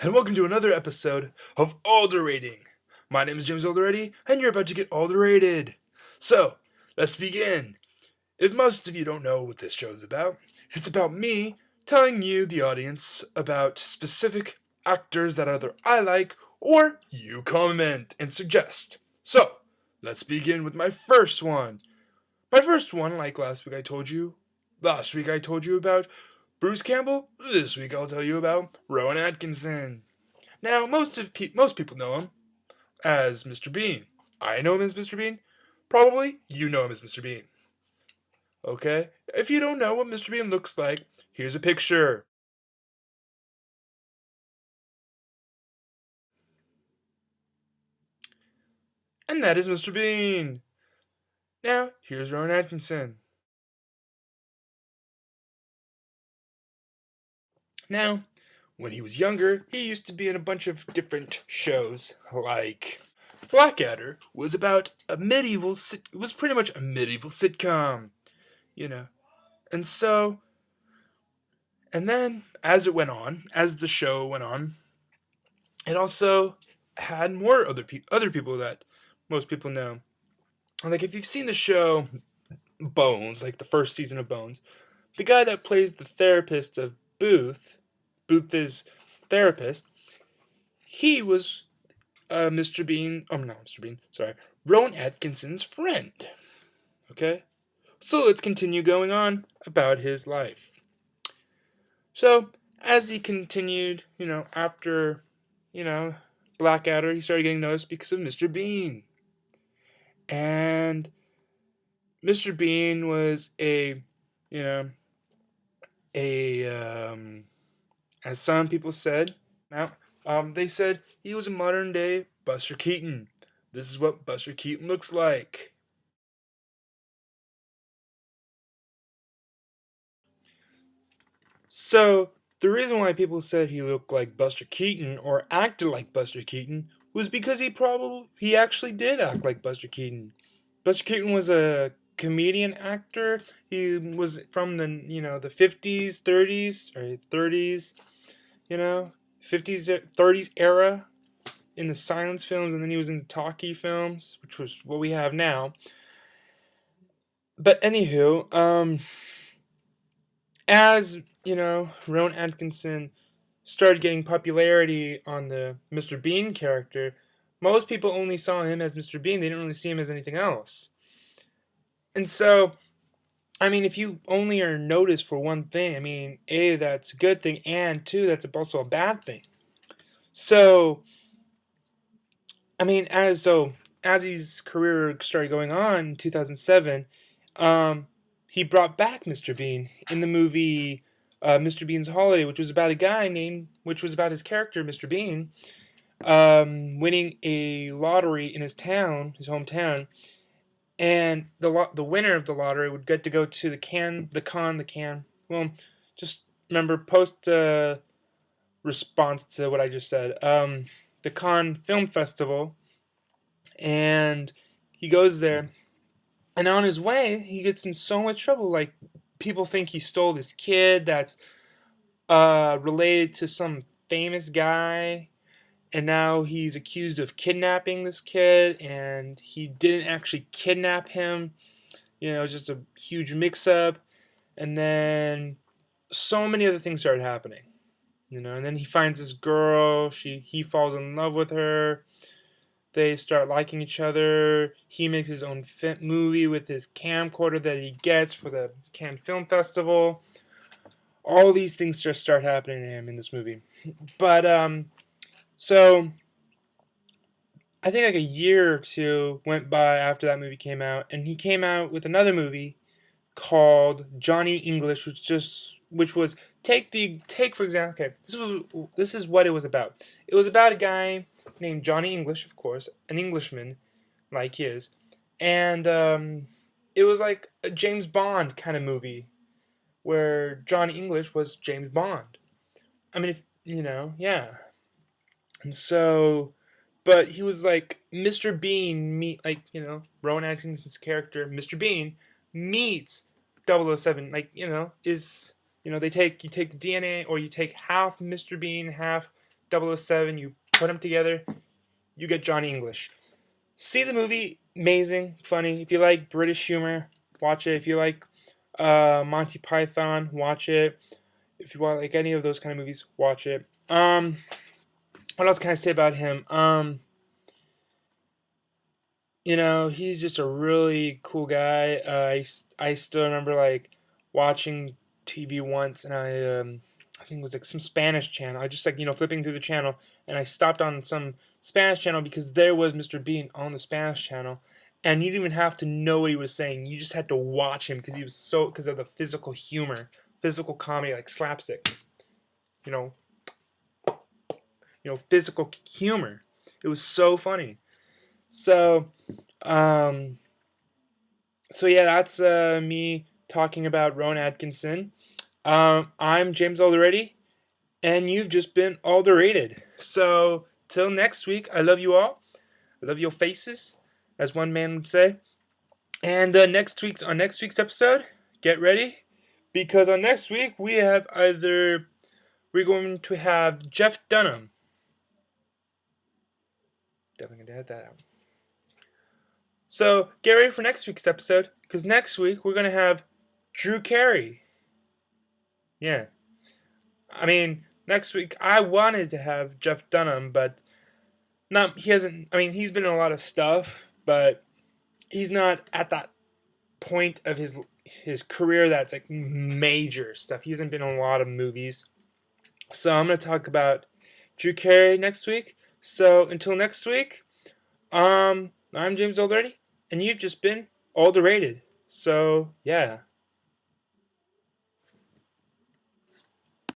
and welcome to another episode of Alderating. My name is James Alderating, and you're about to get alderated. So, let's begin. If most of you don't know what this show is about, it's about me telling you, the audience, about specific actors that either I like or you comment and suggest. So, let's begin with my first one. My first one, like last week I told you about Bruce Campbell. This week I'll tell you about Rowan Atkinson. Now, most people know him as Mr. Bean. I know him as Mr. Bean. Probably you know him as Mr. Bean. Okay? If you don't know what Mr. Bean looks like, here's a picture. And that is Mr. Bean. Now, here's Rowan Atkinson. Now, when he was younger, he used to be in a bunch of different shows, like Blackadder was about a medieval. It was pretty much a medieval sitcom, you know. And so, and then as the show went on, it also had more other people that most people know. Like if you've seen the show Bones, like the first season of Bones, the guy that plays the therapist of Booth is therapist. He was Mr. Bean. Oh, not Mr. Bean. Sorry, Rowan Atkinson's friend. Okay, so let's continue going on about his life. So as he continued, after, Blackadder, he started getting noticed because of Mr. Bean. And Mr. Bean was you know, as some people said, they said he was a modern day Buster Keaton. This is what Buster Keaton looks like. So, the reason why people said he looked like Buster Keaton or acted like Buster Keaton was because he actually did act like Buster Keaton. Buster Keaton was a comedian actor. He was from the 50s, 30s, or 30s, 50s, 30s era in the silence films, and then he was in the talkie films, which was what we have now. But anywho, as Rowan Atkinson started getting popularity on the Mr. Bean character, most people only saw him as Mr. Bean. They didn't really see him as anything else. And so, I mean, if you only are noticed for one thing, I mean, A, that's a good thing, and two, that's also a bad thing. So, I mean, as his career started going on in 2007, he brought back Mr. Bean in the movie Mr. Bean's Holiday, which was about his character, Mr. Bean, winning a lottery in his hometown, and the winner of the lottery would get to go to the Cannes. Well, just remember post response to what I just said. The Cannes Film Festival, and he goes there, and on his way, he gets in so much trouble. Like people think he stole this kid that's related to some famous guy, and now he's accused of kidnapping this kid, and he didn't actually kidnap him. Just a huge mix-up, and then so many other things started happening. And then he finds this girl. He falls in love with her. They start liking each other. He makes his own movie with his camcorder that he gets for the Cannes Film Festival. All these things just start happening to him in this movie. But so I think like a year or two went by after that movie came out, and he came out with another movie called Johnny English, which was take for example. Okay, this is what it was about. It was about a guy named Johnny English, of course, an Englishman like he is, and it was like a James Bond kind of movie where Johnny English was James Bond. I mean, if yeah. And so, but he was like Mr. Bean Rowan Atkinson's character Mr. Bean meets 007, you take the DNA, or you take half Mr. Bean, half 007, you put them together, you get Johnny English. See the movie, amazing, funny. If you like British humor, watch it. If you like Monty Python, watch it. If you want like any of those kind of movies, watch it. What else can I say about him? He's just a really cool guy. I still remember like watching TV once, and I think it was like some Spanish channel. I just like flipping through the channel, and I stopped on some Spanish channel because there was Mr. Bean on the Spanish channel, and you didn't even have to know what he was saying. You just had to watch him because of the physical humor, physical comedy, like slapstick. You know, physical humor. It was so funny. So, um, so yeah, that's me talking about Rowan Atkinson. I'm James Alderating, and you've just been Alderated. So, till next week, I love you all. I love your faces, as one man would say. And on next week's episode, get ready, because on next week we're going to have Jeff Dunham. Definitely gonna add that out. So get ready for next week's episode, because next week we're gonna have Drew Carey. Yeah, I mean next week I wanted to have Jeff Dunham, but he hasn't. I mean he's been in a lot of stuff, but he's not at that point of his career that's like major stuff. He hasn't been in a lot of movies. So I'm gonna talk about Drew Carey next week. So until next week, I'm James Alderating, and you've just been Alderated. So yeah.